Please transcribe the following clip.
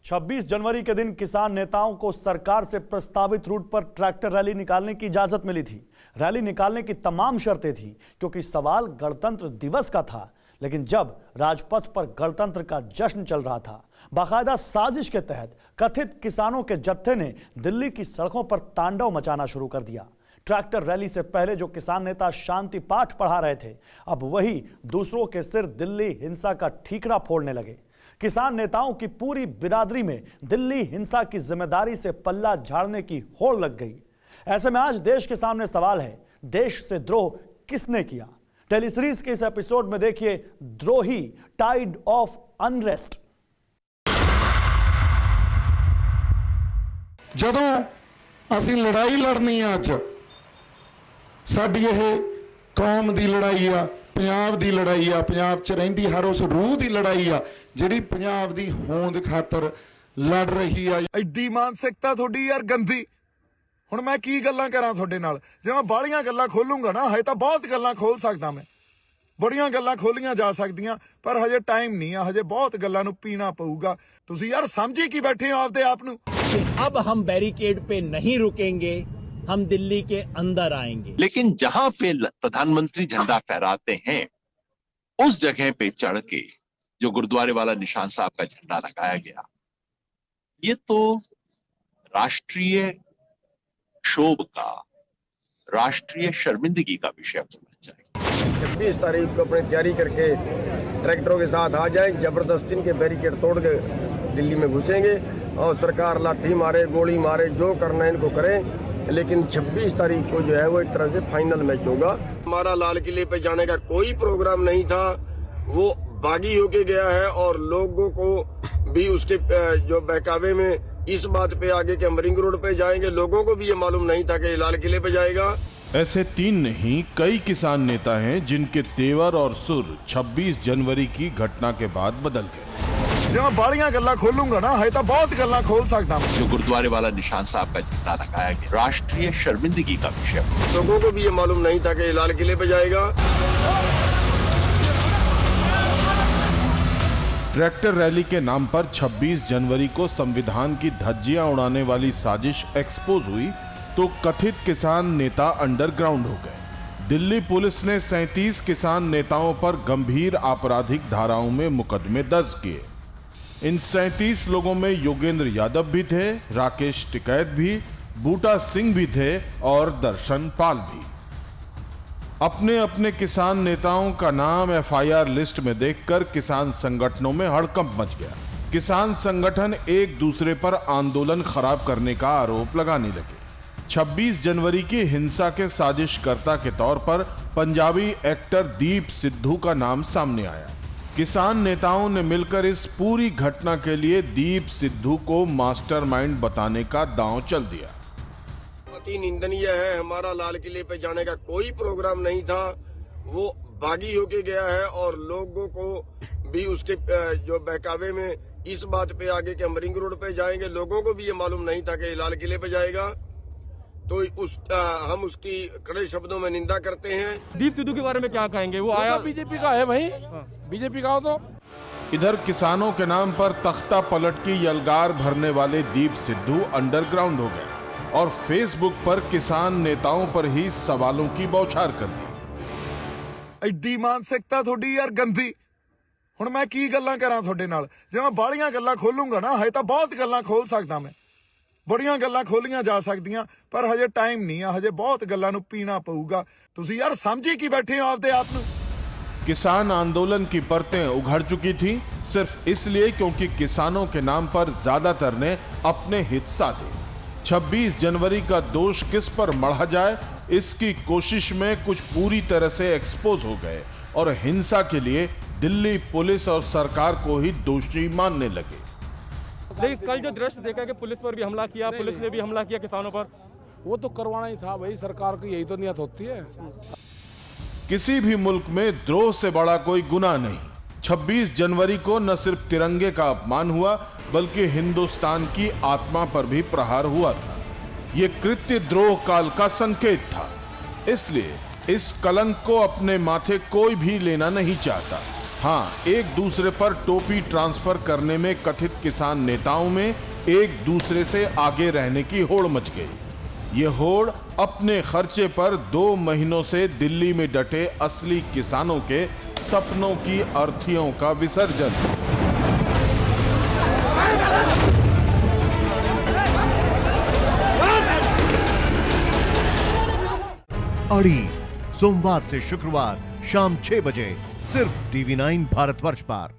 26 जनवरी के दिन किसान नेताओं को सरकार से प्रस्तावित रूट पर ट्रैक्टर रैली निकालने की इजाजत मिली थी। रैली निकालने की तमाम शर्तें थी क्योंकि सवाल गणतंत्र दिवस का था। लेकिन जब राजपथ पर गणतंत्र का जश्न चल रहा था, बाकायदा साजिश के तहत कथित किसानों के जत्थे ने दिल्ली की सड़कों पर तांडव मचाना शुरू कर दिया। ट्रैक्टर रैली से पहले जो किसान नेता शांति पाठ पढ़ा रहे थे, अब वही दूसरों के सिर दिल्ली हिंसा का ठीकरा फोड़ने लगे। किसान नेताओं की पूरी बिरादरी में दिल्ली हिंसा की जिम्मेदारी से पल्ला झाड़ने की होड़ लग गई। ऐसे में आज देश के सामने सवाल है, देश से द्रोह किसने किया? टेलीसीरीज के इस एपिसोड में देखिए द्रोही, टाइड ऑफ अनरेस्ट। ਜਦੋਂ ਅਸੀਂ ਲੜਾਈ ਲੜਨੀ ਆ, ਅੱਜ ਸਾਡੀ ਇਹ ਕੌਮ ਦੀ ਲੜਾਈ ਆ, ਪੰਜਾਬ ਦੀ ਲੜਾਈ ਆ, ਪੰਜਾਬ 'ਚ ਰਹਿੰਦੀ ਹਰ ਉਸ ਰੂਹ ਦੀ ਲੜਾਈ ਆ ਜਿਹੜੀ ਪੰਜਾਬ ਦੀ ਹੋਂਦ ਖਾਤਰ ਲੜ ਰਹੀ ਆ। ਐਡੀ ਮਾਨਸਿਕਤਾ ਤੁਹਾਡੀ ਯਾਰ ਗੰਦੀ। ਹੁਣ ਮੈਂ ਕੀ ਗੱਲਾਂ ਕਰਾਂ ਤੁਹਾਡੇ ਨਾਲ? ਜੇ ਮੈਂ ਬਾਹਲੀਆਂ ਗੱਲਾਂ ਖੋਲੂੰਗਾ ਨਾ, ਹਜੇ ਤਾਂ ਬਹੁਤ ਗੱਲਾਂ ਖੋਲ ਸਕਦਾ ਮੈਂ, ਬੜੀਆਂ ਗੱਲਾਂ ਖੋਲੀਆਂ ਜਾ ਸਕਦੀਆਂ, ਪਰ ਹਜੇ ਟਾਈਮ ਨਹੀਂ ਆ, ਹਜੇ ਬਹੁਤ ਗੱਲਾਂ ਨੂੰ ਪੀਣਾ ਪਊਗਾ। ਤੁਸੀਂ ਯਾਰ ਸਮਝੀ ਕੀ ਬੈਠੇ ਹੋ ਆਪਦੇ ਆਪ ਨੂੰ? अब हम बैरिकेड पे नहीं रुकेंगे, हम दिल्ली के अंदर आएंगे। लेकिन जहां पे प्रधानमंत्री झंडा फहराते हैं, उस जगह पे चढ़ के जो गुरुद्वारे वाला निशान साहब का झंडा लगाया गया, ये तो राष्ट्रीय क्षोभ का, राष्ट्रीय शर्मिंदगी का विषय होना चाहिए। 26 तारीख को अपनी तैयारी करके ट्रैक्टरों के साथ आ जाएं, जबरदस्ती इनके बैरिकेड तोड़ के दिल्ली में घुसेंगे और सरकार लाठी मारे, गोली मारे, जो करना है इनको करें। लेकिन 26 तारीख को जो है वो एक तरह से फाइनल मैच होगा। हमारा लाल किले पे जाने का कोई प्रोग्राम नहीं था, वो बागी होके गया है और लोगों को भी उसके जो बहकावे में इस बात पे आगे कि हम रिंग रोड पे जाएंगे, लोगों को भी ये मालूम नहीं था कि लाल किले पे जाएगा। ऐसे 3 नहीं कई किसान नेता हैं जिनके तेवर और सुर 26 जनवरी की घटना के बाद बदल गए। ਜੇ ਮੈਂ ਬਾਹਲੀਆਂ ਗੱਲਾਂ ਖੋਲੂੰਗਾ ਨਾ, ਹਜੇ ਤਾਂ ਬਹੁਤ ਗੱਲਾਂ ਖੋਲ ਸਕਦਾ मैं। जो गुरुद्वारे वाला निशान साहब का झंडा लगाया गया, राष्ट्रीय शर्मिंदगी का विषय। लोगों को भी ये मालूम नहीं था कि लाल किले पे जाएगा। ट्रैक्टर रैली के नाम पर 26 जनवरी को संविधान की धज्जियां उड़ाने वाली साजिश एक्सपोज हुई तो कथित किसान नेता अंडरग्राउंड हो गए। दिल्ली पुलिस ने 37 किसान नेताओं पर गंभीर आपराधिक धाराओं में मुकदमे दर्ज किए। इन 37 लोगों में योगेंद्र यादव भी थे, राकेश टिकैत भी, बूटा सिंह भी थे और दर्शन पाल भी। अपने अपने किसान नेताओं का नाम एफआईआर लिस्ट में देखकर किसान संगठनों में हड़कंप मच गया। किसान संगठन एक दूसरे पर आंदोलन खराब करने का आरोप लगाने लगे। 26 जनवरी की हिंसा के साजिशकर्ता के तौर पर पंजाबी एक्टर दीप सिद्धू का नाम सामने आया। किसान नेताओं ने मिलकर इस पूरी घटना के लिए दीप सिद्धू को मास्टरमाइंड बताने का दांव चल दिया। अति निंदनीय है, हमारा लाल किले पे जाने का कोई प्रोग्राम नहीं था, वो बागी होके गया है और लोगों को भी उसके जो बहकावे में इस बात पे आगे कि हम रिंग रोड पे जाएंगे, लोगों को भी ये मालूम नहीं था कि लाल किले पे जाएगा। तो हम उसकी कड़े शब्दों में निंदा करते हैं। दीप सिद्धू के बारे में क्या कहेंगे? वो आया बीजेपी का है भाई, बीजेपी का हो तो। इधर किसानों के नाम पर तख्ता पलट की यलगार भरने वाले दीप सिद्धू अंडरग्राउंड हो गए और फेसबुक पर किसान नेताओं पर ही सवालों की बौछार कर दी। ਐਡੀ ਮਾਨਸਿਕਤਾ ਤੁਹਾਡੀ ਯਾਰ ਗੰਦੀ। ਹੁਣ ਮੈਂ ਕੀ ਗੱਲਾਂ ਕਰਾਂ ਤੁਹਾਡੇ ਨਾਲ? ਜੇ ਮੈਂ ਬਾਹਲੀਆਂ ਗੱਲਾਂ ਖੋਲੂੰਗਾ ਨਾ, ਹਜੇ ਤਾਂ ਬਹੁਤ ਗੱਲਾਂ ਖੋਲ ਸਕਦਾ ਮੈਂ, ਬੜੀਆਂ ਗੱਲਾਂ ਖੋਲੀਆਂ ਜਾ ਸਕਦੀਆਂ, ਪਰ ਹਜੇ ਟਾਈਮ ਨਹੀਂ ਆ, ਹਜੇ ਬਹੁਤ ਗੱਲਾਂ ਨੂੰ ਪੀਣਾ ਪਊਗਾ। ਤੁਸੀਂ ਯਾਰ ਸਮਝੀ ਕੀ ਬੈਠੇ ਹੋ ਆਪਦੇ ਆਪ ਨੂੰ? किसान आंदोलन की परतें उघड़ चुकी थी सिर्फ इसलिए क्योंकि किसानों के नाम पर ज्यादातर ने अपने हित साधे। 26 जनवरी का दोष किस पर मढ़ा जाए, इसकी कोशिश में कुछ पूरी तरह से एक्सपोज हो गए और हिंसा के लिए दिल्ली पुलिस और सरकार को ही दोषी मानने लगे। लेकिन कल जो दृश्य देखा कि पुलिस पर भी हमला किया, पुलिस ने भी हमला किया किसानों पर, वो तो करवाना ही था भाई, सरकार की यही तो नियत होती है। किसी भी मुल्क में द्रोह से बड़ा कोई गुनाह नहीं। 26 जनवरी को न सिर्फ तिरंगे का अपमान हुआ बल्कि हिंदुस्तान की आत्मा पर भी प्रहार हुआ था। यह कृत्य द्रोह काल का संकेत था, इसलिए इस कलंक को अपने माथे कोई भी लेना नहीं चाहता। हाँ, एक दूसरे पर टोपी ट्रांसफर करने में कथित किसान नेताओं में एक दूसरे से आगे रहने की होड़ मच गई। ये होड़ अपने खर्चे पर 2 महीनों से दिल्ली में डटे असली किसानों के सपनों की अर्थियों का विसर्जन। अड़ी सोमवार से शुक्रवार शाम 6 बजे सिर्फ TV9 भारतवर्ष पर।